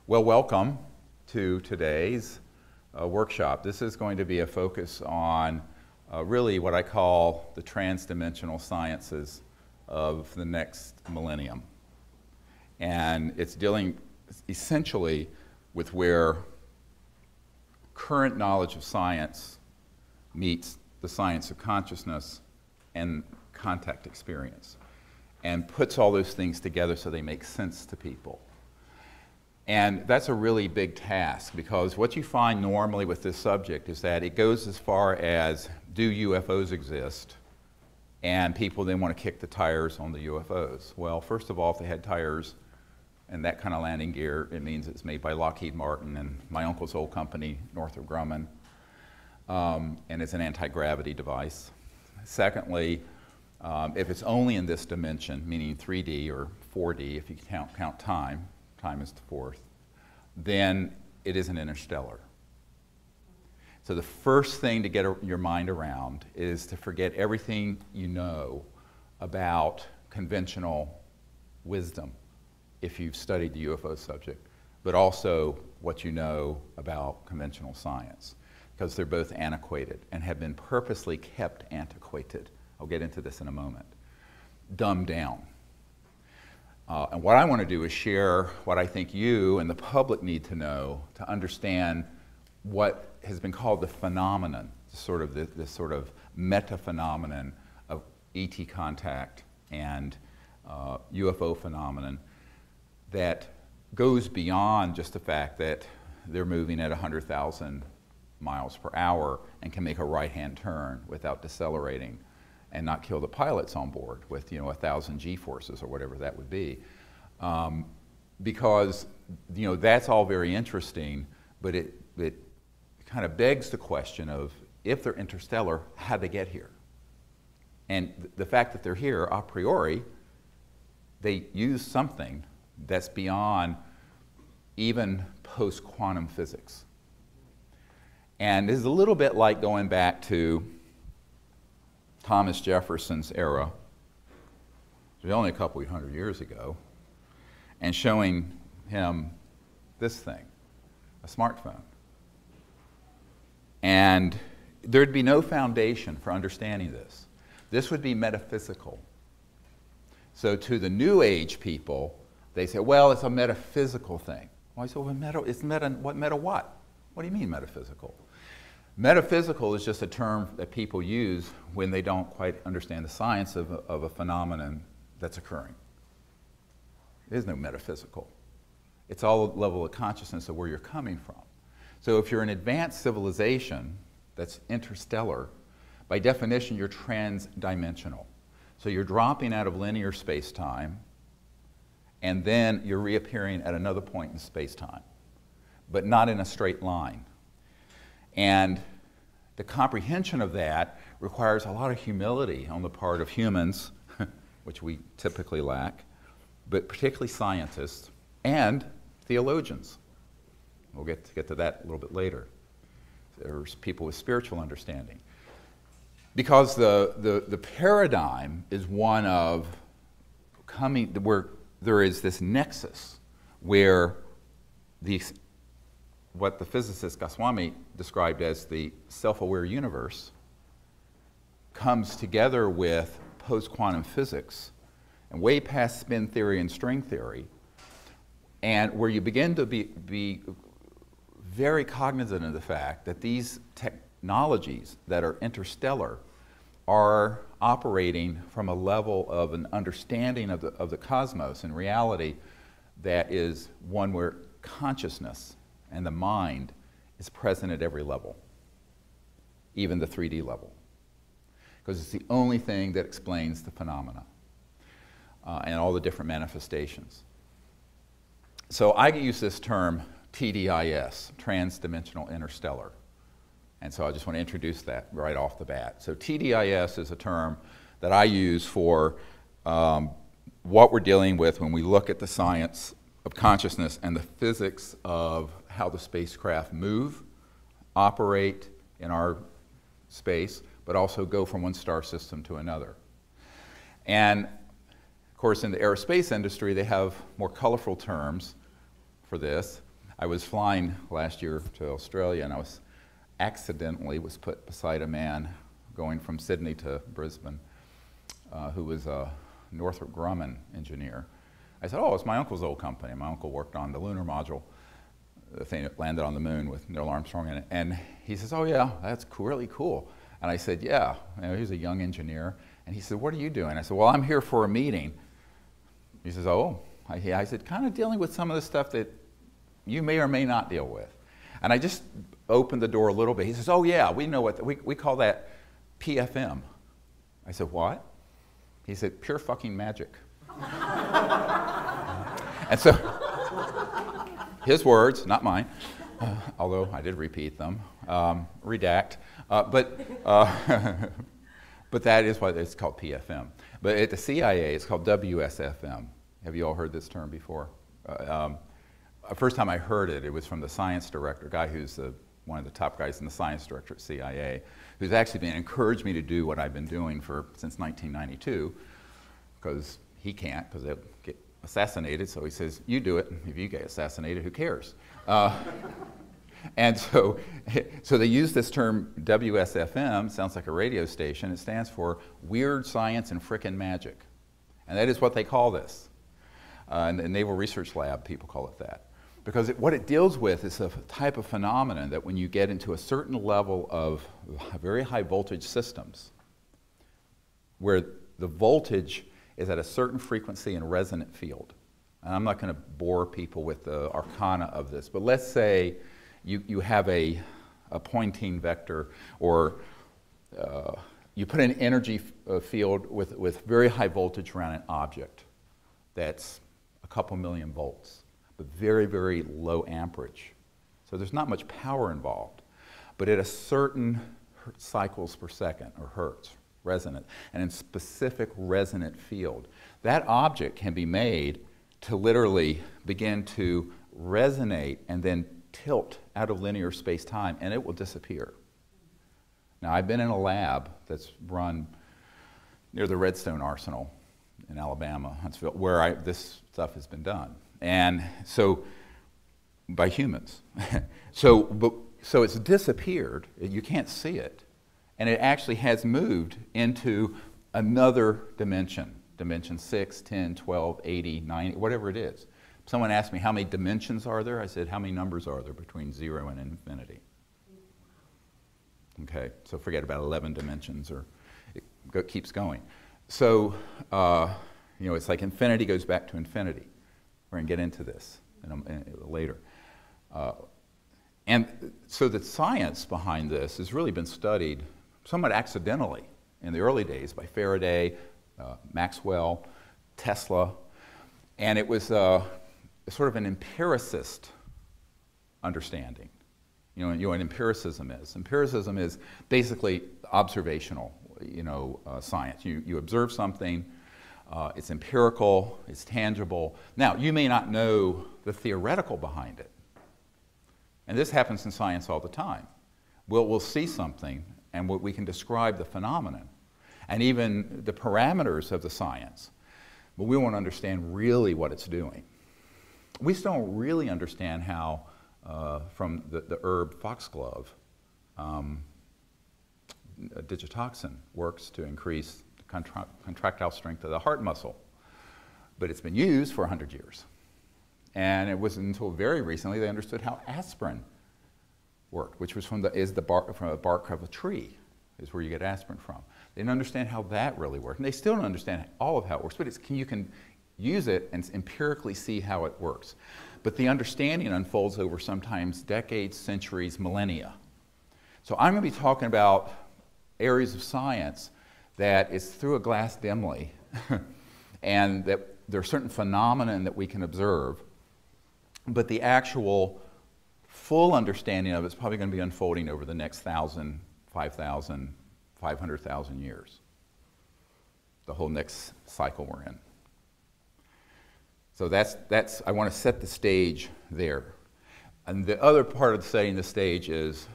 Well, welcome to today's workshop. This is going to be a focus on really what I call the transdimensional sciences of the next millennium. And it's dealing essentially with where current knowledge of science meets the science of consciousness and contact experience, and puts all those things together so they make sense to people. And that's a really big task, because what you find normally with this subject is that it goes as far as, do UFOs exist? And people then want to kick the tires on the UFOs. Well, first of all, if they had tires and that kind of landing gear, it means it's made by Lockheed Martin and my uncle's old company, Northrop Grumman, and it's an anti-gravity device. Secondly, if it's only in this dimension, meaning 3D or 4D, if you count time is the fourth, then it isn't interstellar. So the first thing to get your mind around is to forget everything you know about conventional wisdom, if you've studied the UFO subject, but also what you know about conventional science, because they're both antiquated and have been purposely kept antiquated. I'll get into this in a moment. Dumbed down. And what I want to do is share what I think you and the public need to know to understand what has been called the phenomenon, this sort of meta-phenomenon of ET contact and UFO phenomenon that goes beyond just the fact that they're moving at 100,000 miles per hour and can make a right-hand turn without decelerating and not kill the pilots on board with 1,000 G-forces or whatever that would be, because that's all very interesting, but it kind of begs the question of, if they're interstellar, how'd they get here? And the fact that they're here a priori, they use something that's beyond even post-quantum physics. And this is a little bit like going back to Thomas Jefferson's era, which was only a couple of hundred years ago, and showing him this thing, a smartphone. And there'd be no foundation for understanding this. This would be metaphysical. So to the New Age people, they say, well, it's a metaphysical thing. Well, I say, well, what? What do you mean metaphysical? Metaphysical is just a term that people use when they don't quite understand the science of a phenomenon that's occurring. There is no metaphysical. It's all a level of consciousness of where you're coming from. So if you're an advanced civilization that's interstellar, by definition, you're transdimensional. So you're dropping out of linear space-time, and then you're reappearing at another point in space-time, but not in a straight line. And the comprehension of that requires a lot of humility on the part of humans, which we typically lack, but particularly scientists and theologians. We'll get to that a little bit later. There's people with spiritual understanding. Because the paradigm is one of where there is this nexus where what the physicist Goswami described as the self-aware universe comes together with post-quantum physics and way past spin theory and string theory, and where you begin to be very cognizant of the fact that these technologies that are interstellar are operating from a level of an understanding of the cosmos and reality that is one where consciousness and the mind is present at every level, even the 3D level, because it's the only thing that explains the phenomena and all the different manifestations. So I use this term TDIS, transdimensional interstellar, and so I just want to introduce that right off the bat. So TDIS is a term that I use for what we're dealing with when we look at the science of consciousness and the physics of how the spacecraft move, operate in our space, but also go from one star system to another. And of course, in the aerospace industry, they have more colorful terms for this. I was flying last year to Australia, and I accidentally was put beside a man going from Sydney to Brisbane who was a Northrop Grumman engineer. I said, oh, it's my uncle's old company. My uncle worked on the lunar module, the thing that landed on the moon with Neil Armstrong in it. And he says, oh yeah, that's really cool. And I said, yeah. You know, he was a young engineer. And he said, what are you doing? I said, well, I'm here for a meeting. He says, oh. I said, kind of dealing with some of the stuff that you may or may not deal with. And I just opened the door a little bit. He says, oh yeah, we know what, we call that PFM. I said, what? He said, pure fucking magic. And so, his words, not mine, although I did repeat them, redact, but that is why it's called PFM. But at the CIA, it's called WSFM. Have you all heard this term before? The first time I heard it, it was from the science director, a guy who's one of the top guys in the science director at CIA, who's actually been encouraged me to do what I've been doing since 1992, because he can't, because they'll get assassinated. So he says, you do it. If you get assassinated, who cares? And so they use this term WSFM, sounds like a radio station. It stands for Weird Science and Frickin' Magic. And that is what they call this. In the Naval Research Lab, people call it that. Because what it deals with is a type of phenomenon that when you get into a certain level of very high voltage systems, where the voltage is at a certain frequency and resonant field. And I'm not going to bore people with the arcana of this, but let's say you have a Poynting vector, or you put an energy field with very high voltage around an object that's a couple million volts, but very, very low amperage. So there's not much power involved, but at a certain cycles per second, or hertz, resonant, and in specific resonant field, that object can be made to literally begin to resonate and then tilt out of linear space-time, and it will disappear. Now, I've been in a lab that's run near the Redstone Arsenal in Alabama, Huntsville, where this stuff has been done. And so, by humans. So it's disappeared, you can't see it, and it actually has moved into another dimension, dimension 6, 10, 12, 80, 90, whatever it is. Someone asked me, how many dimensions are there? I said, how many numbers are there between 0 and infinity? Okay, so forget about 11 dimensions, or it keeps going. So, you know, it's like infinity goes back to infinity. We're going to get into this later. And so the science behind this has really been studied somewhat accidentally in the early days by Faraday, Maxwell, Tesla, and it was sort of an empiricist understanding. You know what empiricism is. Empiricism is basically observational, science. You observe something, it's empirical, it's tangible. Now, you may not know the theoretical behind it. And this happens in science all the time. We'll see something, and we can describe the phenomenon, and even the parameters of the science, but we won't understand really what it's doing. We still don't really understand how, from the herb foxglove, digitoxin works to increase the contractile strength of the heart muscle. But it's been used for 100 years. And it wasn't until very recently they understood how aspirin worked, which was from a bark of a tree, is where you get aspirin from. They didn't understand how that really worked. And they still don't understand all of how it works, but you can use it and empirically see how it works. But the understanding unfolds over sometimes decades, centuries, millennia. So I'm going to be talking about areas of science that is through a glass dimly, and that there are certain phenomena that we can observe, but the actual full understanding of it is probably going to be unfolding over the next 1,000, 5,000, 500,000 years. The whole next cycle we're in. So that's I want to set the stage there. And the other part of setting the stage is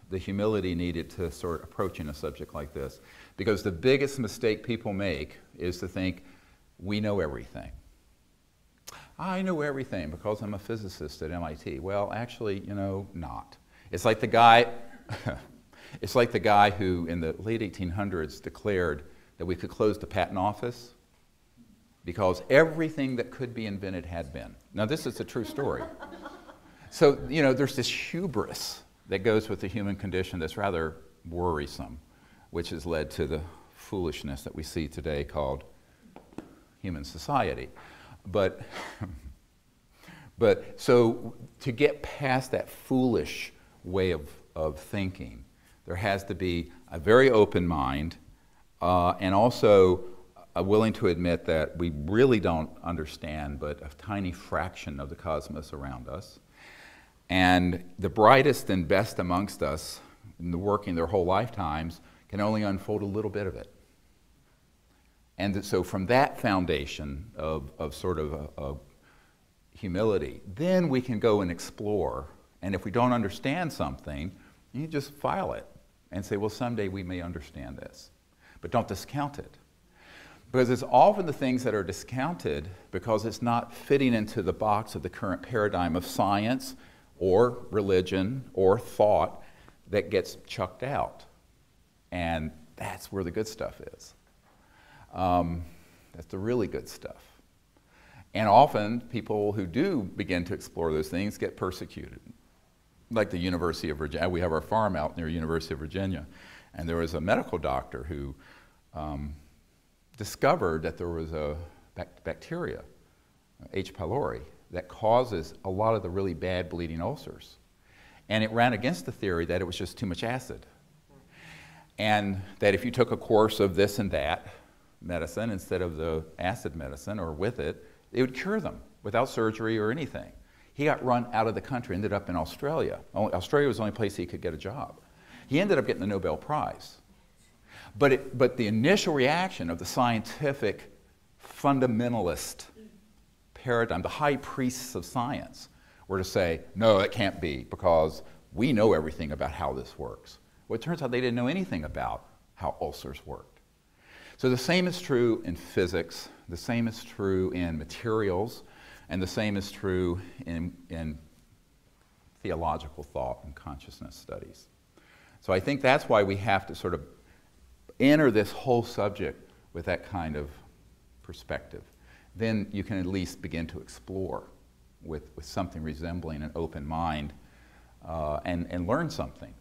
the humility needed to sort of approaching a subject like this. Because the biggest mistake people make is to think, we know everything. I know everything because I'm a physicist at MIT. Well, actually, you know, not. It's like the guy, it's like the guy who in the late 1800s declared that we could close the patent office because everything that could be invented had been. Now, this is a true story. So, you know, there's this hubris that goes with the human condition that's rather worrisome, which has led to the foolishness that we see today called human society. But so to get past that foolish way of thinking, there has to be a very open mind and also willing to admit that we really don't understand but a tiny fraction of the cosmos around us. And the brightest and best amongst us, working their whole lifetimes, can only unfold a little bit of it. And so from that foundation of sort of humility, then we can go and explore. And if we don't understand something, you just file it and say, well, someday we may understand this. But don't discount it. Because it's often the things that are discounted because it's not fitting into the box of the current paradigm of science or religion or thought that gets chucked out. And that's where the good stuff is. That's the really good stuff. And often people who do begin to explore those things get persecuted. Like the University of Virginia. We have our farm out near University of Virginia. And there was a medical doctor who discovered that there was a bacteria, H. pylori, that causes a lot of the really bad bleeding ulcers. And it ran against the theory that it was just too much acid. And that if you took a course of this and that medicine instead of the acid medicine or with it, it would cure them without surgery or anything. He got run out of the country, ended up in Australia. Australia was the only place he could get a job. He ended up getting the Nobel Prize. But the initial reaction of the scientific fundamentalist paradigm, the high priests of science, were to say, no, it can't be because we know everything about how this works. Well, it turns out they didn't know anything about how ulcers worked. So the same is true in physics, the same is true in materials, and the same is true in theological thought and consciousness studies. So I think that's why we have to sort of enter this whole subject with that kind of perspective. Then you can at least begin to explore with something resembling an open mind and learn something.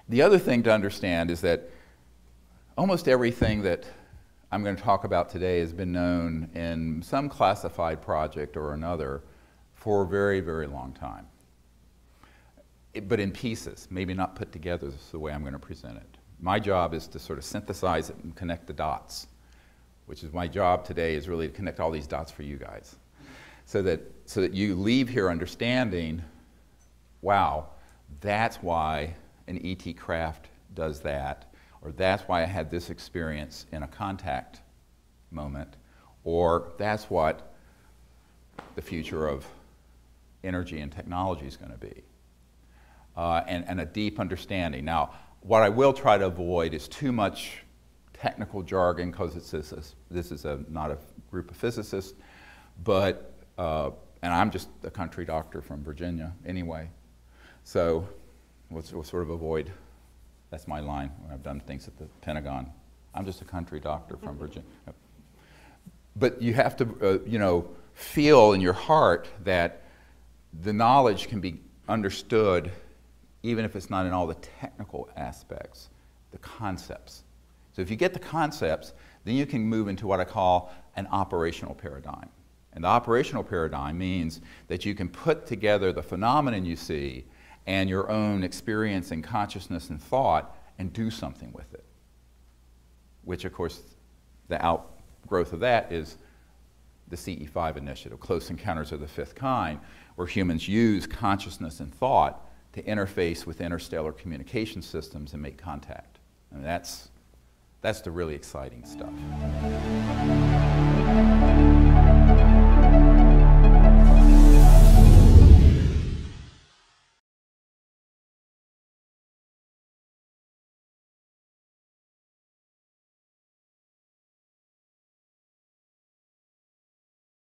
The other thing to understand is that almost everything that I'm going to talk about today has been known in some classified project or another for a very, very long time. But in pieces, maybe not put together the way I'm going to present it. My job is to sort of synthesize it and connect the dots, which is my job today, is really to connect all these dots for you guys. So that you leave here understanding, wow, that's why an E.T. craft does that, or that's why I had this experience in a contact moment, or that's what the future of energy and technology is going to be. And a deep understanding. Now, what I will try to avoid is too much technical jargon, because this is not a group of physicists, but, and I'm just a country doctor from Virginia anyway, so we'll sort of avoid, that's my line when I've done things at the Pentagon. I'm just a country doctor from Virginia. But you have to, you know, feel in your heart that the knowledge can be understood even if it's not in all the technical aspects, the concepts. So if you get the concepts, then you can move into what I call an operational paradigm. And the operational paradigm means that you can put together the phenomenon you see and your own experience and consciousness and thought and do something with it. Which, of course, the outgrowth of that is the CE5 initiative, Close Encounters of the Fifth Kind, where humans use consciousness and thought to interface with interstellar communication systems and make contact. And that's the really exciting stuff.